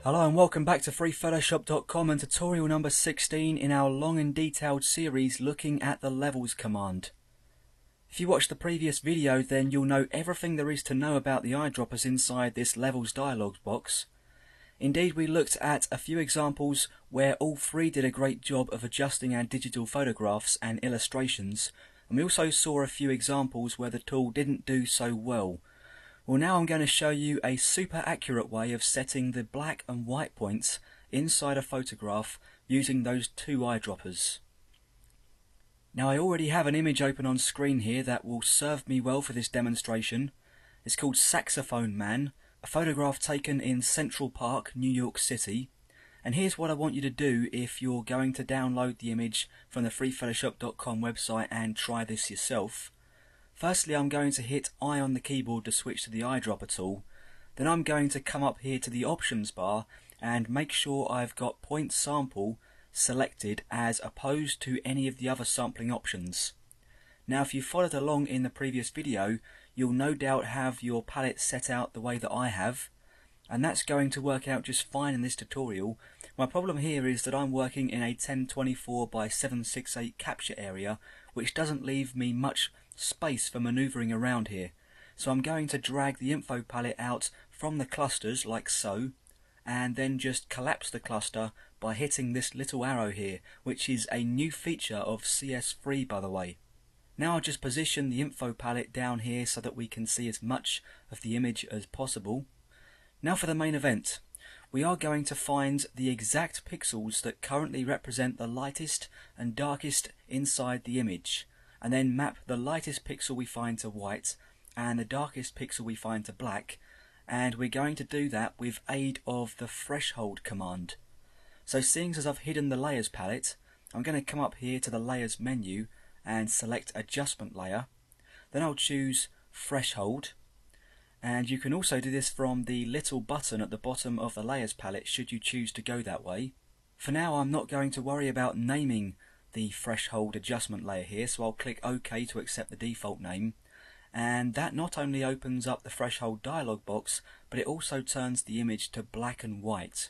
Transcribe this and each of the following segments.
Hello and welcome back to freephotoshop.com and tutorial number 16 in our long and detailed series looking at the levels command. If you watched the previous video, then you'll know everything there is to know about the eyedroppers inside this levels dialog box. Indeed, we looked at a few examples where all three did a great job of adjusting our digital photographs and illustrations, and we also saw a few examples where the tool didn't do so well. Well, now I'm going to show you a super accurate way of setting the black and white points inside a photograph using those two eyedroppers. Now, I already have an image open on screen here that will serve me well for this demonstration. It's called Saxophone Man, a photograph taken in Central Park, New York City. And here's what I want you to do if you're going to download the image from the freephotoshop.com website and try this yourself. Firstly, I'm going to hit I on the keyboard to switch to the eyedropper tool. Then I'm going to come up here to the options bar and make sure I've got point sample selected as opposed to any of the other sampling options. Now, if you followed along in the previous video, you'll no doubt have your palette set out the way that I have, and that's going to work out just fine in this tutorial. My problem here is that I'm working in a 1024 by 768 capture area, which doesn't leave me much space for maneuvering around here. So I'm going to drag the info palette out from the clusters like so, and then just collapse the cluster by hitting this little arrow here, which is a new feature of CS3 by the way. Now I'll just position the info palette down here so that we can see as much of the image as possible. Now for the main event. We are going to find the exact pixels that currently represent the lightest and darkest inside the image, and then map the lightest pixel we find to white and the darkest pixel we find to black, and we're going to do that with aid of the threshold command. So seeing as I've hidden the layers palette, I'm going to come up here to the layers menu and select adjustment layer. Then I'll choose threshold, and you can also do this from the little button at the bottom of the layers palette should you choose to go that way. For now, I'm not going to worry about naming the threshold adjustment layer here, so I'll click OK to accept the default name, and that not only opens up the threshold dialog box, but it also turns the image to black and white.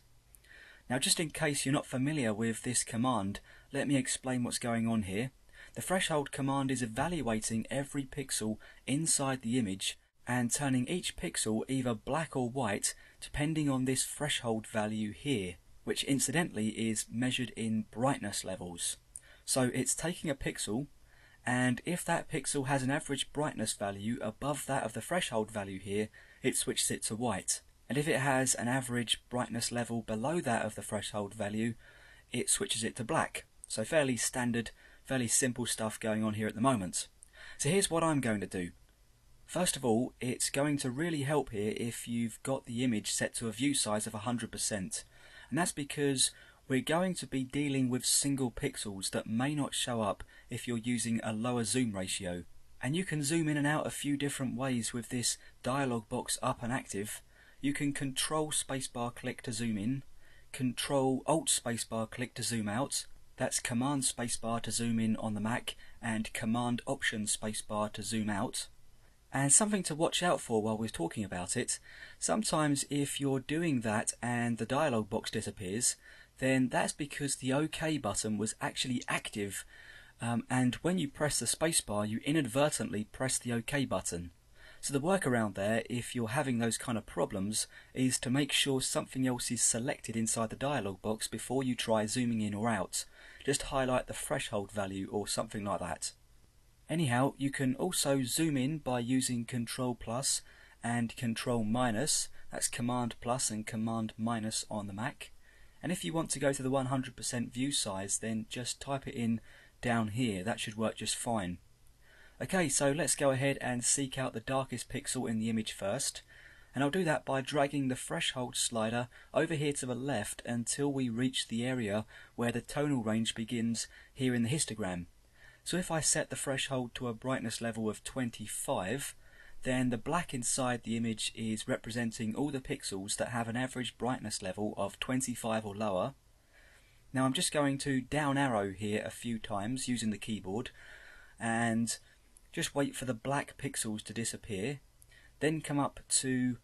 Now, just in case you're not familiar with this command, let me explain what's going on here. The threshold command is evaluating every pixel inside the image and turning each pixel either black or white depending on this threshold value here, which incidentally is measured in brightness levels. So it's taking a pixel, and if that pixel has an average brightness value above that of the threshold value here, it switches it to white. And if it has an average brightness level below that of the threshold value, it switches it to black. So fairly standard, fairly simple stuff going on here at the moment. So here's what I'm going to do. First of all, it's going to really help here if you've got the image set to a view size of 100%. And that's because we're going to be dealing with single pixels that may not show up if you're using a lower zoom ratio. And you can zoom in and out a few different ways with this dialog box up and active. You can control spacebar click to zoom in, control alt spacebar click to zoom out. That's command spacebar to zoom in on the Mac and command option spacebar to zoom out. And something to watch out for while we're talking about it, sometimes if you're doing that and the dialog box disappears, then that's because the OK button was actually active, and when you press the spacebar you inadvertently press the OK button. So the workaround there, if you're having those kind of problems, is to make sure something else is selected inside the dialog box before you try zooming in or out. Just highlight the threshold value or something like that. Anyhow, you can also zoom in by using Control plus and Control minus. That's Command plus and Command minus on the Mac. And if you want to go to the 100% view size, then just type it in down here. That should work just fine. Okay, so let's go ahead and seek out the darkest pixel in the image first. And I'll do that by dragging the threshold slider over here to the left until we reach the area where the tonal range begins here in the histogram. So if I set the threshold to a brightness level of 25, then the black inside the image is representing all the pixels that have an average brightness level of 25 or lower. Now I'm just going to down arrow here a few times using the keyboard and just wait for the black pixels to disappear, then come up to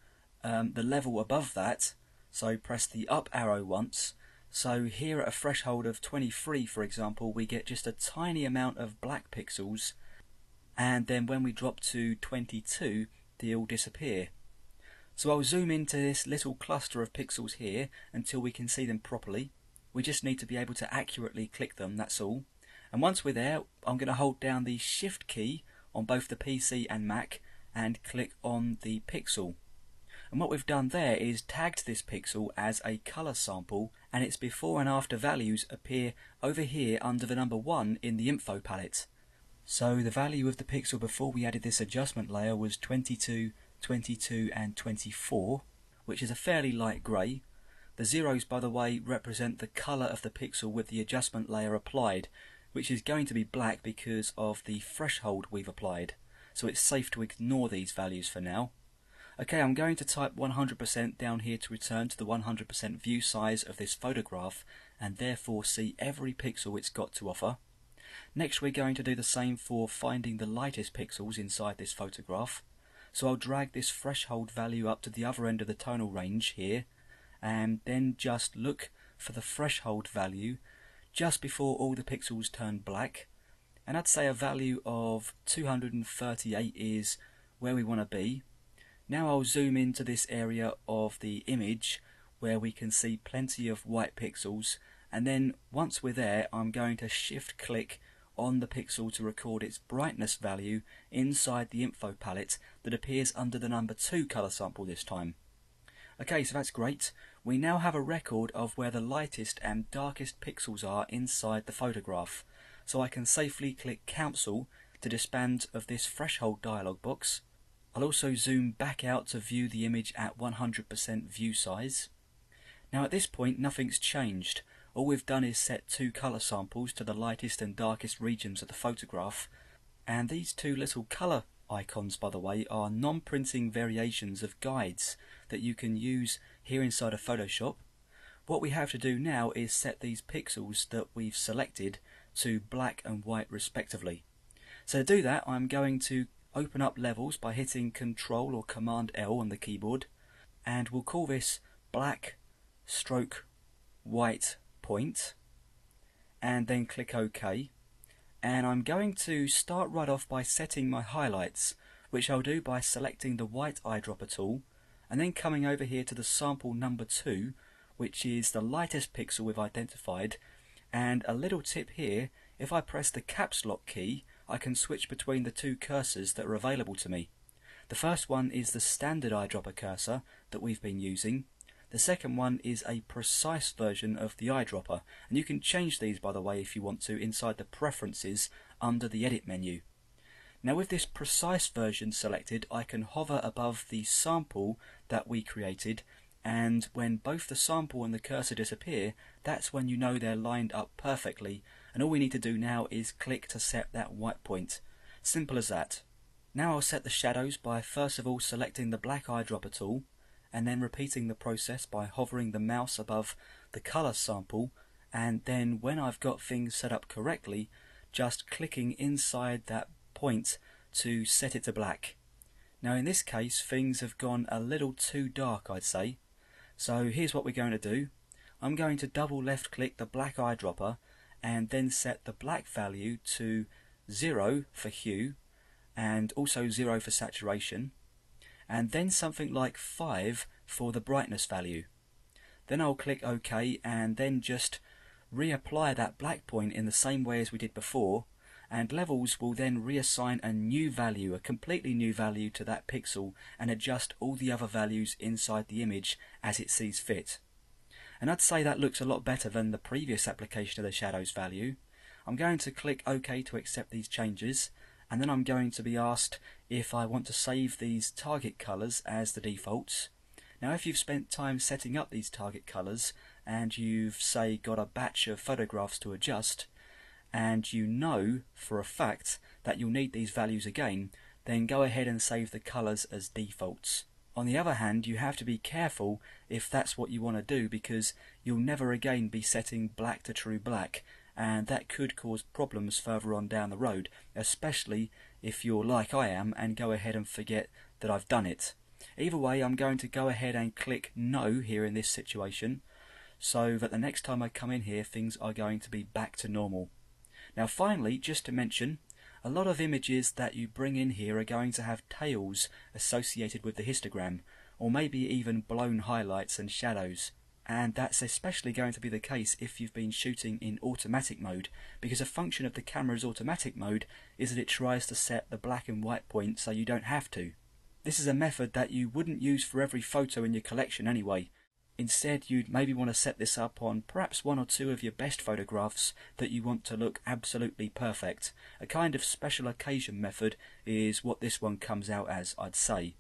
the level above that So press the up arrow once. So here at a threshold of 23, for example, we get just a tiny amount of black pixels, and then when we drop to 22, they all disappear. So I'll zoom into this little cluster of pixels here until we can see them properly. We just need to be able to accurately click them, that's all. And once we're there, I'm going to hold down the Shift key on both the PC and Mac and click on the pixel. And what we've done there is tagged this pixel as a colour sample, and its before and after values appear over here under the number 1 in the info palette. So the value of the pixel before we added this adjustment layer was 22, 22 and 24, which is a fairly light grey. The zeros, by the way, represent the colour of the pixel with the adjustment layer applied, which is going to be black because of the threshold we've applied. So it's safe to ignore these values for now. Okay, I'm going to type 100% down here to return to the 100% view size of this photograph and therefore see every pixel it's got to offer. Next we're going to do the same for finding the lightest pixels inside this photograph. So I'll drag this threshold value up to the other end of the tonal range here, and then just look for the threshold value just before all the pixels turn black. And I'd say a value of 238 is where we want to be. Now I'll zoom into this area of the image where we can see plenty of white pixels, and then once we're there I'm going to shift click on the pixel to record its brightness value inside the info palette that appears under the number 2 colour sample this time. Okay, so that's great. We now have a record of where the lightest and darkest pixels are inside the photograph, so I can safely click cancel to disband of this threshold dialog box. I'll also zoom back out to view the image at 100% view size. Now at this point nothing's changed. All we've done is set 2 colour samples to the lightest and darkest regions of the photograph, and these 2 little colour icons, by the way, are non-printing variations of guides that you can use here inside of Photoshop. What we have to do now is set these pixels that we've selected to black and white respectively. So to do that I'm going to open up levels by hitting Ctrl or Command L on the keyboard, and we'll call this black stroke white point, and then click OK. And I'm going to start right off by setting my highlights, which I'll do by selecting the white eyedropper tool and then coming over here to the sample number 2, which is the lightest pixel we've identified. And a little tip here, if I press the caps lock key I can switch between the 2 cursors that are available to me. The first one is the standard eyedropper cursor that we've been using. The second one is a precise version of the eyedropper, and you can change these, by the way, if you want to, inside the preferences under the edit menu. Now with this precise version selected, I can hover above the sample that we created, and when both the sample and the cursor disappear, that's when you know they're lined up perfectly, and all we need to do now is click to set that white point. Simple as that. Now I'll set the shadows by first of all selecting the black eyedropper tool, and then repeating the process by hovering the mouse above the colour sample, and then when I've got things set up correctly, just clicking inside that point to set it to black. Now in this case things have gone a little too dark, I'd say. So here's what we're going to do. I'm going to double left click the black eyedropper and then set the black value to 0 for hue and also 0 for saturation, and then something like 5 for the brightness value. Then I'll click OK and then just reapply that black point in the same way as we did before, and Levels will then reassign a new value, a completely new value to that pixel, and adjust all the other values inside the image as it sees fit. And I'd say that looks a lot better than the previous application of the shadows value. I'm going to click OK to accept these changes, and then I'm going to be asked if I want to save these target colours as the defaults. Now if you've spent time setting up these target colours and you've, say, got a batch of photographs to adjust, and you know for a fact that you'll need these values again, then go ahead and save the colours as defaults. On the other hand, you have to be careful if that's what you want to do, because you'll never again be setting black to true black, and that could cause problems further on down the road, especially if you're like I am and go ahead and forget that I've done it. Either way, I'm going to go ahead and click no here in this situation, so that the next time I come in here things are going to be back to normal. Now finally, just to mention, a lot of images that you bring in here are going to have tails associated with the histogram, or maybe even blown highlights and shadows. And that's especially going to be the case if you've been shooting in automatic mode, because a function of the camera's automatic mode is that it tries to set the black and white point so you don't have to. This is a method that you wouldn't use for every photo in your collection anyway. Instead, you'd maybe want to set this up on perhaps one or two of your best photographs that you want to look absolutely perfect. A kind of special occasion method is what this one comes out as, I'd say.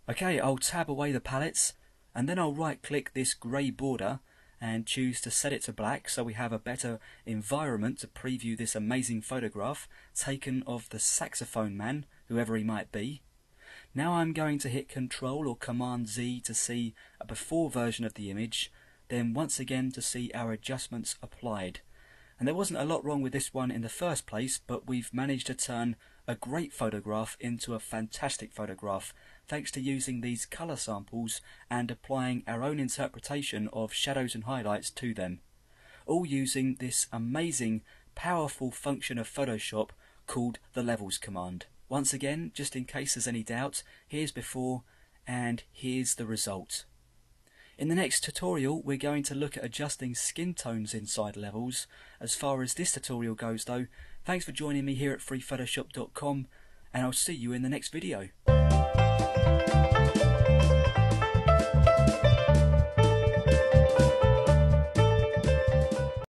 Okay, I'll tab away the palettes, and then I'll right click this grey border and choose to set it to black so we have a better environment to preview this amazing photograph taken of the saxophone man, whoever he might be. Now I'm going to hit Ctrl or Command Z to see a before version of the image, then once again to see our adjustments applied. And there wasn't a lot wrong with this one in the first place, but we've managed to turn a great photograph into a fantastic photograph thanks to using these colour samples and applying our own interpretation of shadows and highlights to them, all using this amazing, powerful function of Photoshop called the levels command. Once again, just in case there's any doubt, here's before and here's the result. In the next tutorial we're going to look at adjusting skin tones inside levels. As far as this tutorial goes though, thanks for joining me here at freephotoshop.com, and I'll see you in the next video.